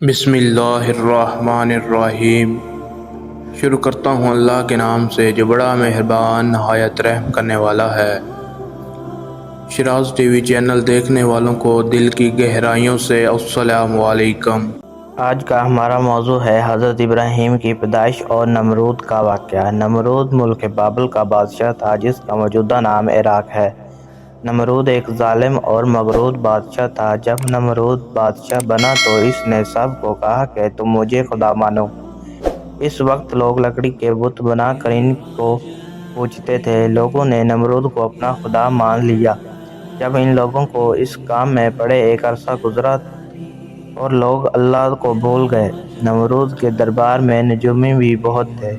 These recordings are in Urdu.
بسم اللہ الرحمن الرحیم۔ شروع کرتا ہوں اللہ کے نام سے جو بڑا مہربان نہایت رحم کرنے والا ہے۔ شراز ٹی وی چینل دیکھنے والوں کو دل کی گہرائیوں سے السلام علیکم۔ آج کا ہمارا موضوع ہے حضرت ابراہیم کی پیدائش اور نمرود کا واقعہ۔ نمرود ملک بابل کا بادشاہ تھا جس کا موجودہ نام عراق ہے۔ نمرود ایک ظالم اور مغرور بادشاہ تھا۔ جب نمرود بادشاہ بنا تو اس نے سب کو کہا کہ تم مجھے خدا مانو۔ اس وقت لوگ لکڑی کے بت بنا کر ان کو پوجتے تھے۔ لوگوں نے نمرود کو اپنا خدا مان لیا۔ جب ان لوگوں کو اس کام میں پڑے ایک عرصہ گزرا اور لوگ اللہ کو بھول گئے۔ نمرود کے دربار میں نجومی بھی بہت تھے۔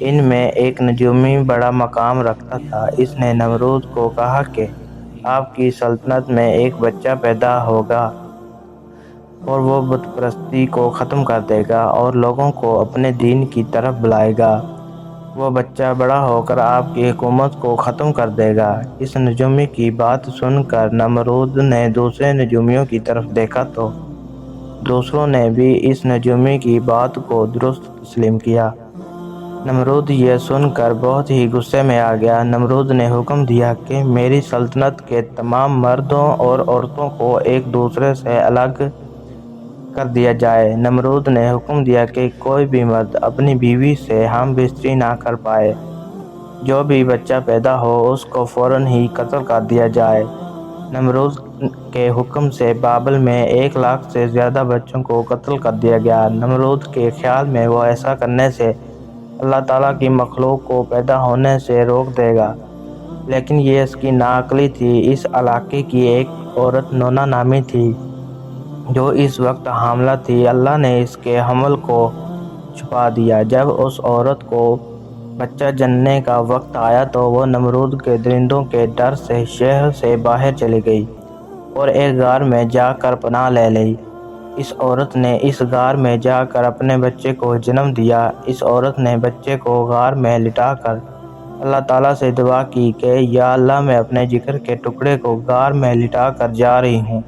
ان میں ایک نجومی بڑا مقام رکھتا تھا۔ اس نے نمرود کو کہا کہ آپ کی سلطنت میں ایک بچہ پیدا ہوگا اور وہ بت پرستی کو ختم کر دے گا اور لوگوں کو اپنے دین کی طرف بلائے گا۔ وہ بچہ بڑا ہو کر آپ کی حکومت کو ختم کر دے گا۔ اس نجومی کی بات سن کر نمرود نے دوسرے نجومیوں کی طرف دیکھا تو دوسروں نے بھی اس نجومی کی بات کو درست تسلیم کیا۔ نمرود یہ سن کر بہت ہی غصے میں آ گیا۔ نمرود نے حکم دیا کہ میری سلطنت کے تمام مردوں اور عورتوں کو ایک دوسرے سے الگ کر دیا جائے۔ نمرود نے حکم دیا کہ کوئی بھی مرد اپنی بیوی سے ہم بستری نہ کر پائے۔ جو بھی بچہ پیدا ہو اس کو فوراً ہی قتل کر دیا جائے۔ نمرود کے حکم سے بابل میں 1,00,000 سے زیادہ بچوں کو قتل کر دیا گیا۔ نمرود کے خیال میں وہ ایسا کرنے سے اللہ تعالیٰ کی مخلوق کو پیدا ہونے سے روک دے گا، لیکن یہ اس کی ناعقلی تھی۔ اس علاقے کی ایک عورت نونا نامی تھی جو اس وقت حاملہ تھی۔ اللہ نے اس کے حمل کو چھپا دیا۔ جب اس عورت کو بچہ جننے کا وقت آیا تو وہ نمرود کے درندوں کے ڈر سے شہر سے باہر چلی گئی اور ایک غار میں جا کر پناہ لے لی۔ اس عورت نے اس غار میں جا کر اپنے بچے کو جنم دیا۔ اس عورت نے بچے کو غار میں لٹا کر اللہ تعالیٰ سے دعا کی کہ یا اللہ میں اپنے جگر کے ٹکڑے کو غار میں لٹا کر جا رہی ہوں،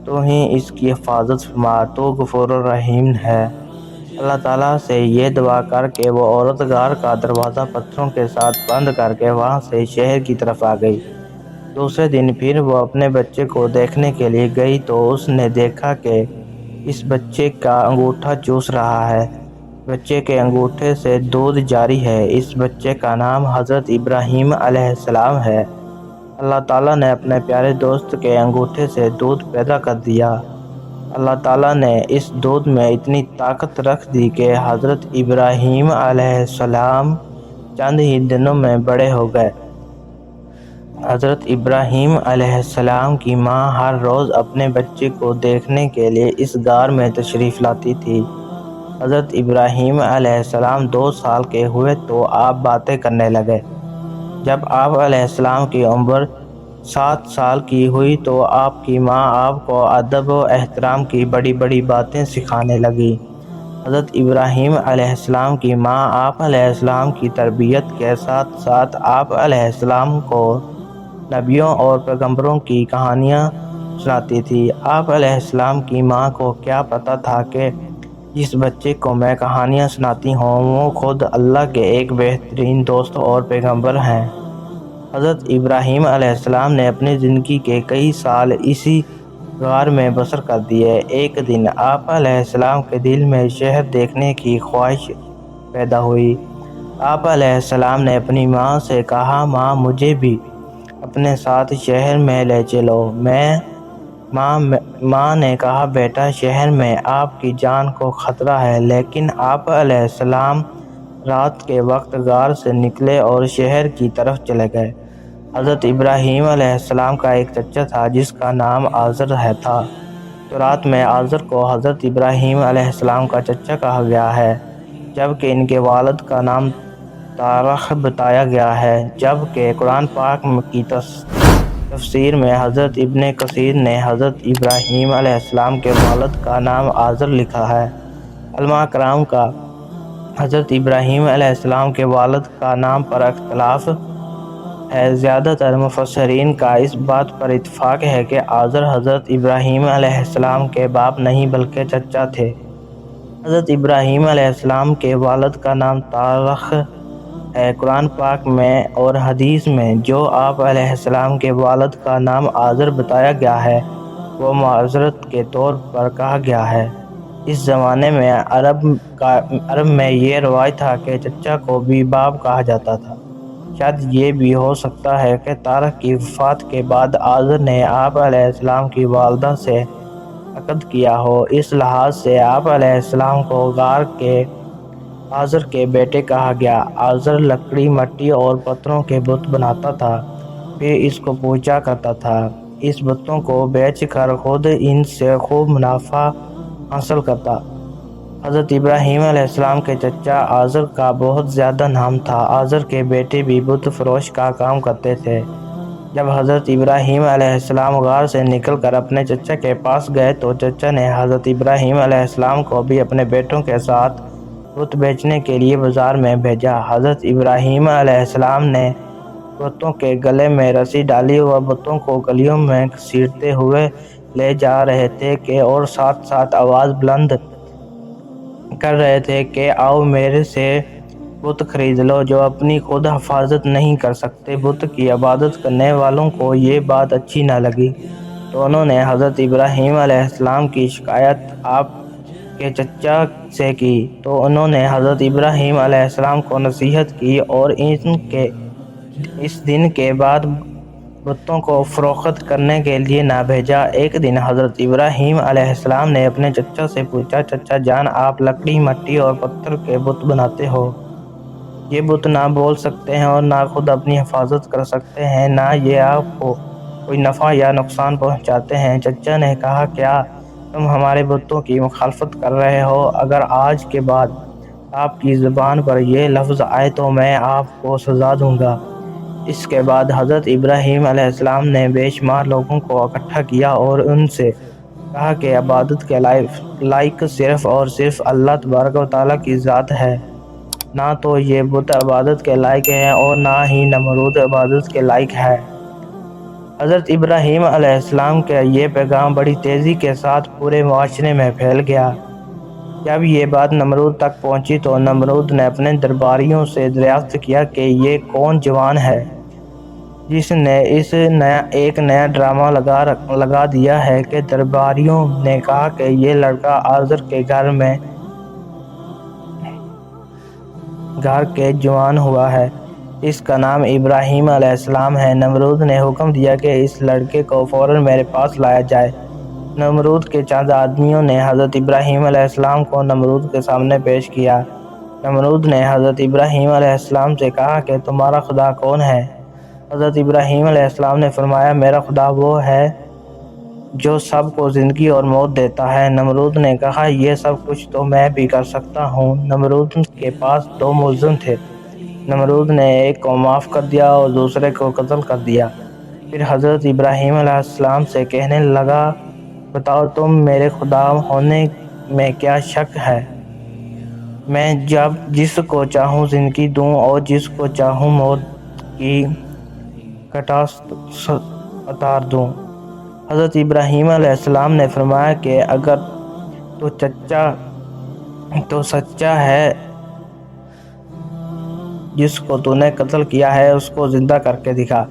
تو ہی اس کی حفاظت فرما، تو غفور الرحیم ہے۔ اللہ تعالیٰ سے یہ دعا کر کے وہ عورت غار کا دروازہ پتھروں کے ساتھ بند کر کے وہاں سے شہر کی طرف آ گئی۔ دوسرے دن پھر وہ اپنے بچے کو دیکھنے کے لیے گئی تو اس نے دیکھا کہ اس بچے کا انگوٹھا چوس رہا ہے۔ بچے کے انگوٹھے سے دودھ جاری ہے۔ اس بچے کا نام حضرت ابراہیم علیہ السلام ہے۔ اللہ تعالیٰ نے اپنے پیارے دوست کے انگوٹھے سے دودھ پیدا کر دیا۔ اللہ تعالیٰ نے اس دودھ میں اتنی طاقت رکھ دی کہ حضرت ابراہیم علیہ السلام چند ہی دنوں میں بڑے ہو گئے۔ حضرت ابراہیم علیہ السلام کی ماں ہر روز اپنے بچے کو دیکھنے کے لیے اس غار میں تشریف لاتی تھی۔ حضرت ابراہیم علیہ السلام 2 سال کے ہوئے تو آپ باتیں کرنے لگے۔ جب آپ علیہ السلام کی عمر 7 سال کی ہوئی تو آپ کی ماں آپ کو ادب و احترام کی بڑی بڑی باتیں سکھانے لگی۔ حضرت ابراہیم علیہ السلام کی ماں آپ علیہ السلام کی تربیت کے ساتھ ساتھ آپ علیہ السلام کو نبیوں اور پیغمبروں کی کہانیاں سناتی تھی۔ آپ علیہ السلام کی ماں کو کیا پتہ تھا کہ جس بچے کو میں کہانیاں سناتی ہوں وہ خود اللہ کے ایک بہترین دوست اور پیغمبر ہیں۔ حضرت ابراہیم علیہ السلام نے اپنی زندگی کے کئی سال اسی غار میں بسر کر دیے۔ ایک دن آپ علیہ السلام کے دل میں شہر دیکھنے کی خواہش پیدا ہوئی۔ آپ علیہ السلام نے اپنی ماں سے کہا ماں مجھے بھی اپنے ساتھ شہر میں لے چلو۔ ماں نے کہا بیٹا شہر میں آپ کی جان کو خطرہ ہے، لیکن آپ علیہ السلام رات کے وقت غار سے نکلے اور شہر کی طرف چلے گئے۔ حضرت ابراہیم علیہ السلام کا ایک چچا تھا جس کا نام آزر تھا، تو رات میں آزر کو حضرت ابراہیم علیہ السلام کا چچا کہا گیا ہے، جبکہ ان کے والد کا نام تارخ بتایا گیا ہے۔ جبکہ قرآن پاک کی تفسیر میں حضرت ابن کثیر نے حضرت ابراہیم علیہ السلام کے والد کا نام آزر لکھا ہے۔ علماء کرام کا حضرت ابراہیم علیہ السلام کے والد کا نام پر اختلاف ہے۔ زیادہ تر مفسرین کا اس بات پر اتفاق ہے کہ آزر حضرت ابراہیم علیہ السلام کے باپ نہیں بلکہ چچا تھے۔ حضرت ابراہیم علیہ السلام کے والد کا نام تارخ ہے۔ قرآن پاک میں اور حدیث میں جو آپ علیہ السلام کے والد کا نام آزر بتایا گیا ہے وہ معذرت کے طور پر کہا گیا ہے۔ اس زمانے میں عرب میں یہ رواج تھا کہ چچا کو بھی باپ کہا جاتا تھا۔ شاید یہ بھی ہو سکتا ہے کہ تارخ کی وفات کے بعد آزر نے آپ علیہ السلام کی والدہ سے عقد کیا ہو۔ اس لحاظ سے آپ علیہ السلام کو غار کے آزر کے بیٹے کہا گیا۔ آزر لکڑی، مٹی اور پتھروں کے بت بناتا تھا، پھر اس کو پوجا کرتا تھا۔ اس بتوں کو بیچ کر خود ان سے خوب منافع حاصل کرتا۔ حضرت ابراہیم علیہ السلام کے چچا آزر کا بہت زیادہ نام تھا۔ آزر کے بیٹے بھی بت فروش کا کام کرتے تھے۔ جب حضرت ابراہیم علیہ السلام غار سے نکل کر اپنے چچا کے پاس گئے تو چچا نے حضرت ابراہیم علیہ السلام کو بھی اپنے بیٹوں کے ساتھ بت بیچنے کے لیے بازار میں بھیجا۔ حضرت ابراہیم علیہ السلام نے بتوں کے گلے میں رسی ڈالی اور بتوں کو گلیوں میں گھسیٹتے ہوئے لے جا رہے تھے کہ اور ساتھ ساتھ آواز بلند کر رہے تھے کہ آؤ میرے سے بت خرید لو جو اپنی خود حفاظت نہیں کر سکتے۔ بت کی عبادت کرنے والوں کو یہ بات اچھی نہ لگی تو انہوں نے حضرت ابراہیم علیہ السلام کی شکایت آپ کے چچا سے کی تو انہوں نے حضرت ابراہیم علیہ السلام کو نصیحت کی اور اس دن کے بعد بتوں کو فروخت کرنے کے لیے نہ بھیجا۔ ایک دن حضرت ابراہیم علیہ السلام نے اپنے چچا سے پوچھا، چچا جان آپ لکڑی، مٹی اور پتھر کے بت بناتے ہو، یہ بت نہ بول سکتے ہیں اور نہ خود اپنی حفاظت کر سکتے ہیں، نہ یہ آپ کو کوئی نفع یا نقصان پہنچاتے ہیں۔ چچا نے کہا کیا تم ہمارے بتوں کی مخالفت کر رہے ہو؟ اگر آج کے بعد آپ کی زبان پر یہ لفظ آئے تو میں آپ کو سزا دوں گا۔ اس کے بعد حضرت ابراہیم علیہ السلام نے بے شمار لوگوں کو اکٹھا کیا اور ان سے کہا کہ عبادت کے لائق صرف اور صرف اللہ تبارک و تعالیٰ کی ذات ہے، نہ تو یہ بت عبادت کے لائق ہیں اور نہ ہی نمرود عبادت کے لائق ہے۔ حضرت ابراہیم علیہ السلام کا یہ پیغام بڑی تیزی کے ساتھ پورے معاشرے میں پھیل گیا۔ جب یہ بات نمرود تک پہنچی تو نمرود نے اپنے درباریوں سے دریافت کیا کہ یہ کون جوان ہے جس نے ایک نیا ڈرامہ لگا دیا ہے کہ درباریوں نے کہا کہ یہ لڑکا آزر کے گھر کے جوان ہوا ہے، اس کا نام ابراہیم علیہ السلام ہے۔ نمرود نے حکم دیا کہ اس لڑکے کو فوراً میرے پاس لایا جائے۔ نمرود کے چند آدمیوں نے حضرت ابراہیم علیہ السلام کو نمرود کے سامنے پیش کیا۔ نمرود نے حضرت ابراہیم علیہ السلام سے کہا کہ تمہارا خدا کون ہے؟ حضرت ابراہیم علیہ السلام نے فرمایا میرا خدا وہ ہے جو سب کو زندگی اور موت دیتا ہے۔ نمرود نے کہا یہ سب کچھ تو میں بھی کر سکتا ہوں۔ نمرود کے پاس دو ملزم تھے، نمرود نے ایک کو معاف کر دیا اور دوسرے کو قتل کر دیا۔ پھر حضرت ابراہیم علیہ السلام سے کہنے لگا بتاؤ تم میرے خدا ہونے میں کیا شک ہے؟ میں جس کو چاہوں زندگی دوں اور جس کو چاہوں موت کی کٹاس اتار دوں۔ حضرت ابراہیم علیہ السلام نے فرمایا کہ اگر تو سچا ہے جس کو تو نے قتل کیا ہے اس کو زندہ کر کے دکھا۔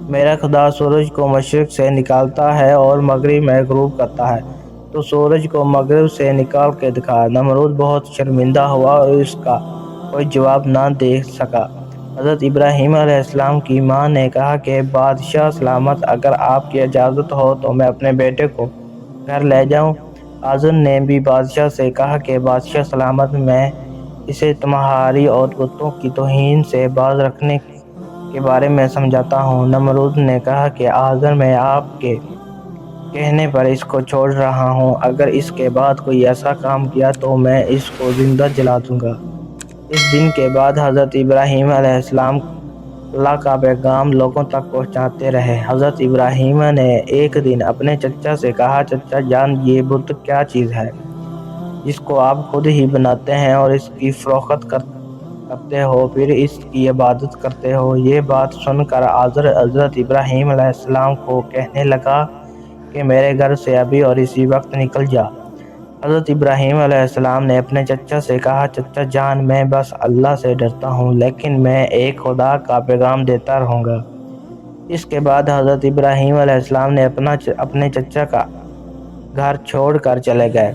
میرا خدا سورج کو مشرق سے نکالتا ہے اور مغرب میں غروب کرتا ہے، تو سورج کو مغرب سے نکال کے دکھا۔ نمرود بہت شرمندہ ہوا اور اس کا کوئی جواب نہ دے سکا۔ حضرت ابراہیم علیہ السلام کی ماں نے کہا کہ بادشاہ سلامت، اگر آپ کی اجازت ہو تو میں اپنے بیٹے کو گھر لے جاؤں۔ آزر نے بھی بادشاہ سے کہا کہ بادشاہ سلامت، میں اسے تمہاری اور بتوں کی توہین سے باز رکھنے کے بارے میں سمجھاتا ہوں۔ نمرود نے کہا کہ آزر میں آپ کے کہنے پر اس کو چھوڑ رہا ہوں، اگر اس کے بعد کوئی ایسا کام کیا تو میں اس کو زندہ جلا دوں گا۔ اس دن کے بعد حضرت ابراہیم علیہ السلام اللہ کا پیغام لوگوں تک پہنچاتے رہے۔ حضرت ابراہیم نے ایک دن اپنے چچا سے کہا چچا جان یہ بت کیا چیز ہے جس کو آپ خود ہی بناتے ہیں اور اس کی فروخت کرتے ہو پھر اس کی عبادت کرتے ہو؟ یہ بات سن کر آزر حضرت ابراہیم علیہ السلام کو کہنے لگا کہ میرے گھر سے ابھی اور اسی وقت نکل جا۔ حضرت ابراہیم علیہ السلام نے اپنے چچا سے کہا، چچا جان میں بس اللہ سے ڈرتا ہوں، لیکن میں ایک خدا کا پیغام دیتا رہوں گا۔ اس کے بعد حضرت ابراہیم علیہ السلام نے اپنے چچا کا گھر چھوڑ کر چلے گئے۔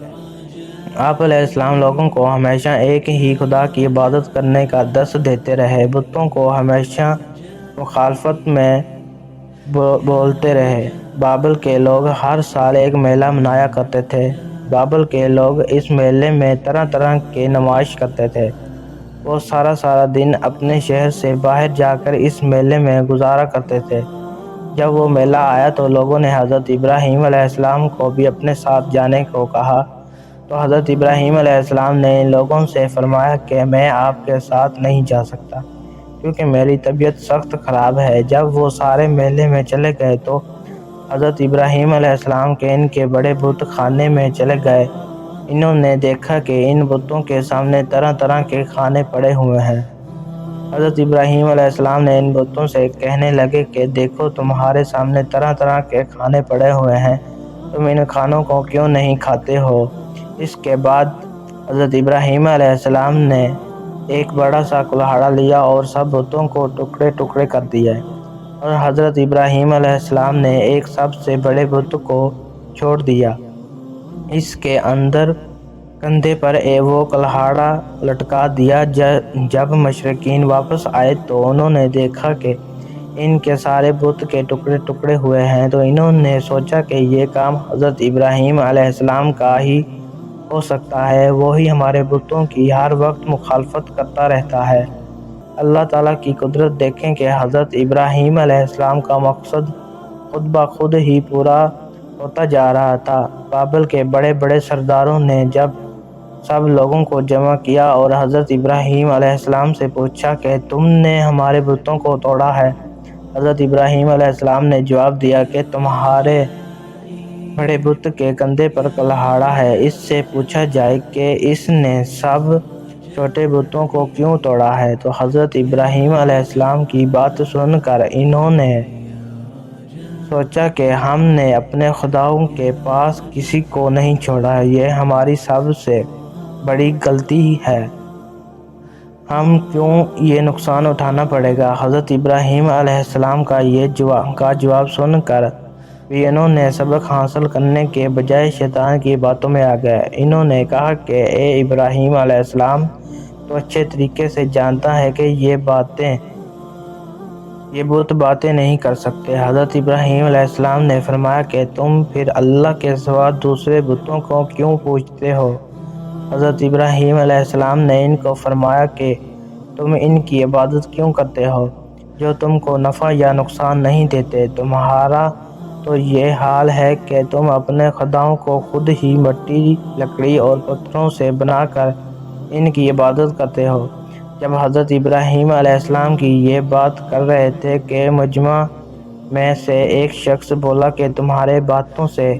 آپ علیہ السلام لوگوں کو ہمیشہ ایک ہی خدا کی عبادت کرنے کا درس دیتے رہے، بتوں کو ہمیشہ مخالفت میں بولتے رہے۔ بابل کے لوگ ہر سال ایک میلہ منایا کرتے تھے۔ بابل کے لوگ اس میلے میں طرح طرح کے نمائش کرتے تھے۔ وہ سارا دن اپنے شہر سے باہر جا کر اس میلے میں گزارا کرتے تھے۔ جب وہ میلہ آیا تو لوگوں نے حضرت ابراہیم علیہ السلام کو بھی اپنے ساتھ جانے کو کہا، تو حضرت ابراہیم علیہ السلام نے لوگوں سے فرمایا کہ میں آپ کے ساتھ نہیں جا سکتا، کیونکہ میری طبیعت سخت خراب ہے۔ جب وہ سارے میلے میں چلے گئے تو حضرت ابراہیم علیہ السلام کے ان کے بڑے بت خانے میں چلے گئے۔ انہوں نے دیکھا کہ ان بتوں کے سامنے طرح طرح کے کھانے پڑے ہوئے ہیں۔ حضرت ابراہیم علیہ السلام نے ان بتوں سے کہنے لگے کہ دیکھو، تمہارے سامنے طرح طرح کے کھانے پڑے ہوئے ہیں، تم ان کھانوں کو کیوں نہیں کھاتے ہو؟ اس کے بعد حضرت ابراہیم علیہ السلام نے ایک بڑا سا کلہاڑا لیا اور سب بتوں کو ٹکڑے ٹکڑے کر دیے، اور حضرت ابراہیم علیہ السلام نے ایک سب سے بڑے بت کو چھوڑ دیا۔ اس کے اندر کندھے پر وہ کلہاڑا لٹکا دیا۔ جب مشرکین واپس آئے تو انہوں نے دیکھا کہ ان کے سارے بت کے ٹکڑے ٹکڑے ہوئے ہیں، تو انہوں نے سوچا کہ یہ کام حضرت ابراہیم علیہ السلام کا ہی ہو سکتا ہے، وہی ہمارے بتوں کی ہر وقت مخالفت کرتا رہتا ہے۔ اللہ تعالیٰ کی قدرت دیکھیں کہ حضرت ابراہیم علیہ السلام کا مقصد خود بخود ہی پورا ہوتا جا رہا تھا۔ بابل کے بڑے بڑے سرداروں نے جب سب لوگوں کو جمع کیا اور حضرت ابراہیم علیہ السلام سے پوچھا کہ تم نے ہمارے بتوں کو توڑا ہے، حضرت ابراہیم علیہ السلام نے جواب دیا کہ تمہارے بڑے بت کے کندھے پر کلہاڑا ہے، اس سے پوچھا جائے کہ اس نے سب چھوٹے بتوں کو کیوں توڑا ہے۔ تو حضرت ابراہیم علیہ السلام کی بات سن کر انہوں نے سوچا کہ ہم نے اپنے خداؤں کے پاس کسی کو نہیں چھوڑا، یہ ہماری سب سے بڑی غلطی ہے، ہم کیوں یہ نقصان اٹھانا پڑے گا۔ حضرت ابراہیم علیہ السلام کا یہ جواب سن کر بھی انہوں نے سبق حاصل کرنے کے بجائے شیطان کی باتوں میں آ گئے۔ انہوں نے کہا کہ اے ابراہیم علیہ السلام، تو اچھے طریقے سے جانتا ہے کہ یہ بت باتیں نہیں کر سکتے۔ حضرت ابراہیم علیہ السلام نے فرمایا کہ تم پھر اللہ کے سوا دوسرے بتوں کو کیوں پوجتے ہو؟ حضرت ابراہیم علیہ السلام نے ان کو فرمایا کہ تم ان کی عبادت کیوں کرتے ہو جو تم کو نفع یا نقصان نہیں دیتے؟ تمہارا تو یہ حال ہے کہ تم اپنے خداؤں کو خود ہی مٹی، لکڑی اور پتھروں سے بنا کر ان کی عبادت کرتے ہو۔ جب حضرت ابراہیم علیہ السلام کی یہ بات کر رہے تھے کہ مجمع میں سے ایک شخص بولا کہ تمہارے باتوں سے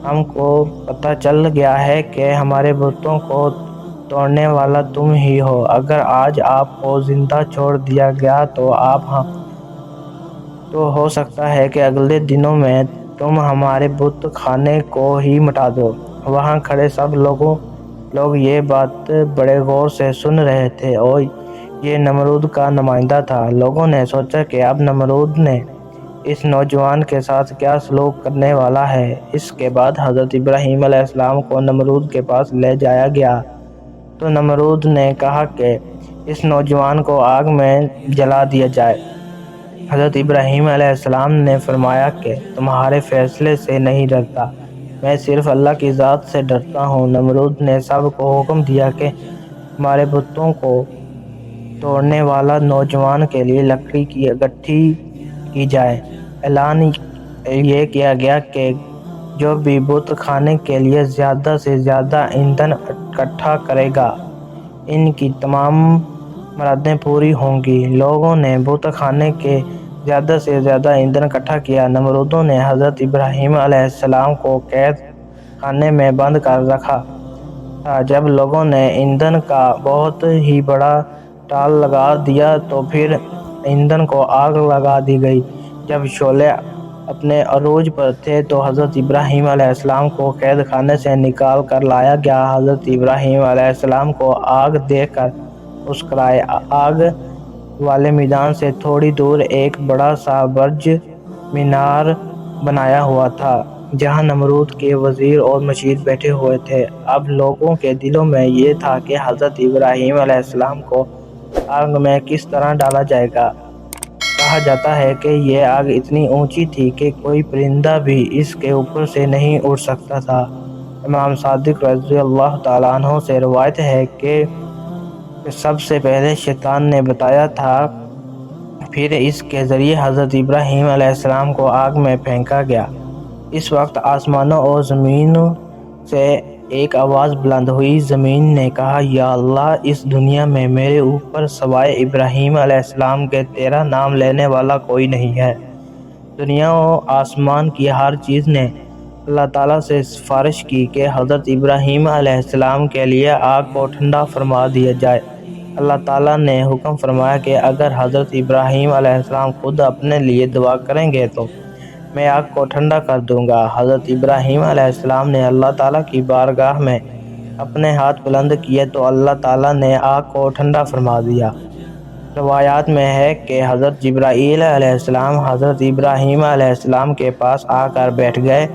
ہم کو پتہ چل گیا ہے کہ ہمارے بتوں کو توڑنے والا تم ہی ہو۔ اگر آج آپ کو زندہ چھوڑ دیا گیا تو ہو سکتا ہے کہ اگلے دنوں میں تم ہمارے بت خانے کو ہی مٹا دو۔ وہاں کھڑے سب لوگ یہ بات بڑے غور سے سن رہے تھے، اور یہ نمرود کا نمائندہ تھا۔ لوگوں نے سوچا کہ اب نمرود نے اس نوجوان کے ساتھ کیا سلوک کرنے والا ہے۔ اس کے بعد حضرت ابراہیم علیہ السلام کو نمرود کے پاس لے جایا گیا، تو نمرود نے کہا کہ اس نوجوان کو آگ میں جلا دیا جائے۔ حضرت ابراہیم علیہ السلام نے فرمایا کہ تمہارے فیصلے سے نہیں ڈرتا، میں صرف اللہ کی ذات سے ڈرتا ہوں۔ نمرود نے سب کو حکم دیا کہ ہمارے بتوں کو توڑنے والا نوجوان کے لیے لکڑی کی اکٹھی کی جائے۔ اعلان یہ کیا گیا کہ جو بھی بت خانے کے لیے زیادہ سے زیادہ ایندھن اکٹھا کرے گا، ان کی تمام مرادیں پوری ہوں گی۔ لوگوں نے بت خانے کے زیادہ سے زیادہ ایندھن اکٹھا کیا۔ نمرودوں نے حضرت ابراہیم علیہ السلام کو قید خانے میں بند کر رکھا تھا۔ جب لوگوں نے ایندھن کا بہت ہی بڑا ٹال لگا دیا تو پھر ایندھن کو آگ لگا دی گئی۔ جب شعلے اپنے عروج پر تھے تو حضرت ابراہیم علیہ السلام کو قید خانے سے نکال کر لایا گیا۔ حضرت ابراہیم علیہ السلام کو آگ دیکھ کر مسکرائے۔ آگ والے میدان سے تھوڑی دور ایک بڑا سا برج مینار بنایا ہوا تھا جہاں نمرود کے وزیر اور مشیر بیٹھے ہوئے تھے۔ اب لوگوں کے دلوں میں یہ تھا کہ حضرت ابراہیم علیہ السلام کو آگ میں کس طرح ڈالا جائے گا۔ کہا جاتا ہے کہ یہ آگ اتنی اونچی تھی کہ کوئی پرندہ بھی اس کے اوپر سے نہیں اڑ سکتا تھا۔ امام صادق رضی اللہ تعالیٰ عنہ سے روایت ہے کہ سب سے پہلے شیطان نے بتایا تھا، پھر اس کے ذریعے حضرت ابراہیم علیہ السلام کو آگ میں پھینکا گیا۔ اس وقت آسمانوں اور زمین سے ایک آواز بلند ہوئی۔ زمین نے کہا، یا اللہ، اس دنیا میں میرے اوپر سوائے ابراہیم علیہ السلام کے تیرا نام لینے والا کوئی نہیں ہے۔ دنیا و آسمان کی ہر چیز نے اللہ تعالیٰ سے سفارش کی کہ حضرت ابراہیم علیہ السلام کے لیے آگ کو ٹھنڈا فرما دیا جائے۔ اللہ تعالیٰ نے حکم فرمایا کہ اگر حضرت ابراہیم علیہ السلام خود اپنے لیے دعا کریں گے تو میں آگ کو ٹھنڈا کر دوں گا۔ حضرت ابراہیم علیہ السلام نے اللہ تعالیٰ کی بارگاہ میں اپنے ہاتھ بلند کیے تو اللہ تعالیٰ نے آگ کو ٹھنڈا فرما دیا۔ روایات میں ہے کہ حضرت جبرائیل علیہ السلام حضرت ابراہیم علیہ السلام کے پاس آ کر بیٹھ گئے۔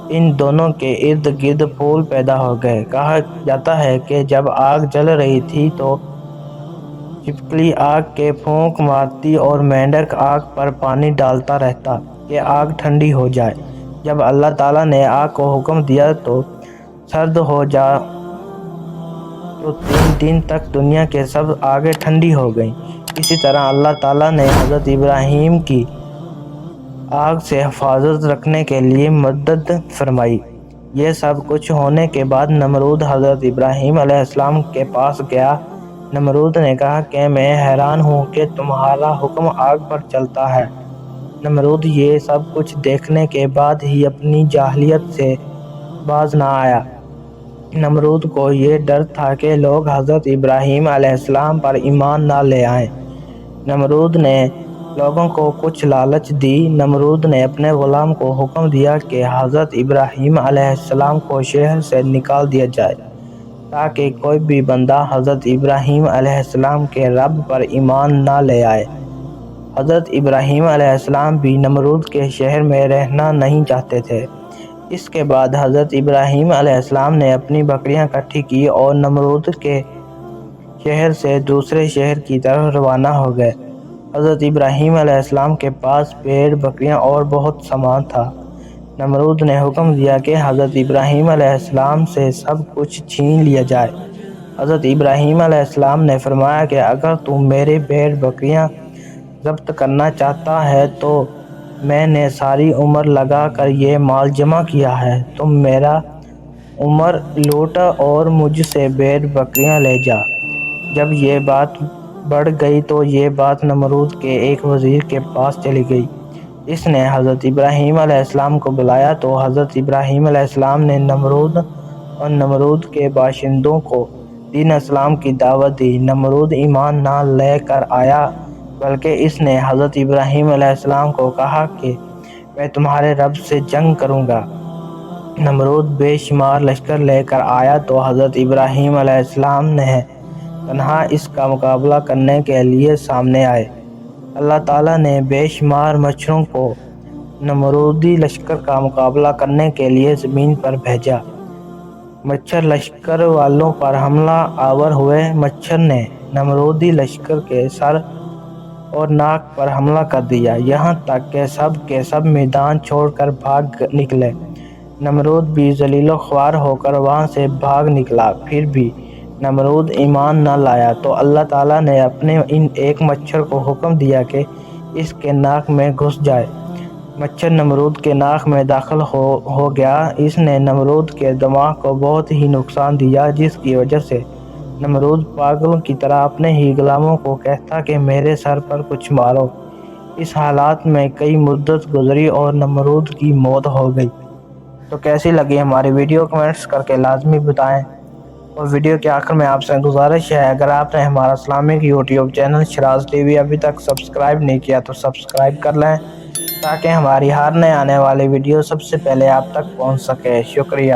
ان دونوں کے ارد گرد پھول پیدا ہو گئے۔ کہا جاتا ہے کہ جب آگ جل رہی تھی تو چھپکلی آگ کے پھونک مارتی اور مینڈک آگ پر پانی ڈالتا رہتا کہ آگ ٹھنڈی ہو جائے۔ جب اللہ تعالیٰ نے آگ کو حکم دیا تو سرد ہو جا تو 3 دن تک دنیا کے سب آگیں ٹھنڈی ہو گئیں۔ اسی طرح اللہ تعالیٰ نے حضرت ابراہیم کی آگ سے حفاظت رکھنے کے لیے مدد فرمائی۔ یہ سب کچھ ہونے کے بعد نمرود حضرت ابراہیم علیہ السلام کے پاس گیا۔ نمرود نے کہا کہ میں حیران ہوں کہ تمہارا حکم آگ پر چلتا ہے۔ نمرود یہ سب کچھ دیکھنے کے بعد ہی اپنی جاہلیت سے باز نہ آیا۔ نمرود کو یہ ڈر تھا کہ لوگ حضرت ابراہیم علیہ السلام پر ایمان نہ لے آئیں۔ نمرود نے لوگوں کو کچھ لالچ دی۔ نمرود نے اپنے غلام کو حکم دیا کہ حضرت ابراہیم علیہ السلام کو شہر سے نکال دیا جائے تاکہ کوئی بھی بندہ حضرت ابراہیم علیہ السلام کے رب پر ایمان نہ لے آئے۔ حضرت ابراہیم علیہ السلام بھی نمرود کے شہر میں رہنا نہیں چاہتے تھے۔ اس کے بعد حضرت ابراہیم علیہ السلام نے اپنی بکریاں اکٹھی کی اور نمرود کے شہر سے دوسرے شہر کی طرف روانہ ہو گئے۔ حضرت ابراہیم علیہ السلام کے پاس بھیڑ، بکریاں اور بہت سامان تھا۔ نمرود نے حکم دیا کہ حضرت ابراہیم علیہ السلام سے سب کچھ چھین لیا جائے۔ حضرت ابراہیم علیہ السلام نے فرمایا کہ اگر تم میرے بھیڑ بکریاں ضبط کرنا چاہتا ہے تو میں نے ساری عمر لگا کر یہ مال جمع کیا ہے، تم میرا عمر لوٹ اور مجھ سے بھیڑ بکریاں لے جا۔ جب یہ بات بڑھ گئی تو یہ بات نمرود کے ایک وزیر کے پاس چلی گئی۔ اس نے حضرت ابراہیم علیہ السلام کو بلایا تو حضرت ابراہیم علیہ السلام نے نمرود اور نمرود کے باشندوں کو دین اسلام کی دعوت دی۔ نمرود ایمان نہ لے کر آیا بلکہ اس نے حضرت ابراہیم علیہ السلام کو کہا کہ میں تمہارے رب سے جنگ کروں گا۔ نمرود بے شمار لشکر لے کر آیا تو حضرت ابراہیم علیہ السلام نے تنہا اس کا مقابلہ کرنے کے لیے سامنے آئے۔ اللہ تعالیٰ نے بے شمار مچھروں کو نمرودی لشکر کا مقابلہ کرنے کے لیے زمین پر بھیجا۔ مچھر لشکر والوں پر حملہ آور ہوئے۔ مچھر نے نمرودی لشکر کے سر اور ناک پر حملہ کر دیا، یہاں تک کہ سب کے سب میدان چھوڑ کر بھاگ نکلے۔ نمرود بھی ذلیل و خوار ہو کر وہاں سے بھاگ نکلا۔ پھر بھی نمرود ایمان نہ لایا تو اللہ تعالیٰ نے اپنے ایک مچھر کو حکم دیا کہ اس کے ناک میں گھس جائے۔ مچھر نمرود کے ناک میں داخل ہو گیا۔ اس نے نمرود کے دماغ کو بہت ہی نقصان دیا، جس کی وجہ سے نمرود پاگل کی طرح اپنے ہی غلاموں کو کہتا کہ میرے سر پر کچھ مارو۔ اس حالات میں کئی مدت گزری اور نمرود کی موت ہو گئی۔ تو کیسی لگی ہماری ویڈیو کمنٹس کر کے لازمی بتائیں، اور ویڈیو کے آخر میں آپ سے گزارش ہے اگر آپ نے ہمارا Islamic YouTube channel Shiraz T V ابھی تک سبسکرائب نہیں کیا تو سبسکرائب کر لیں تاکہ ہماری ہر نئے آنے والی ویڈیو سب سے پہلے آپ تک پہنچ سکے۔ شکریہ۔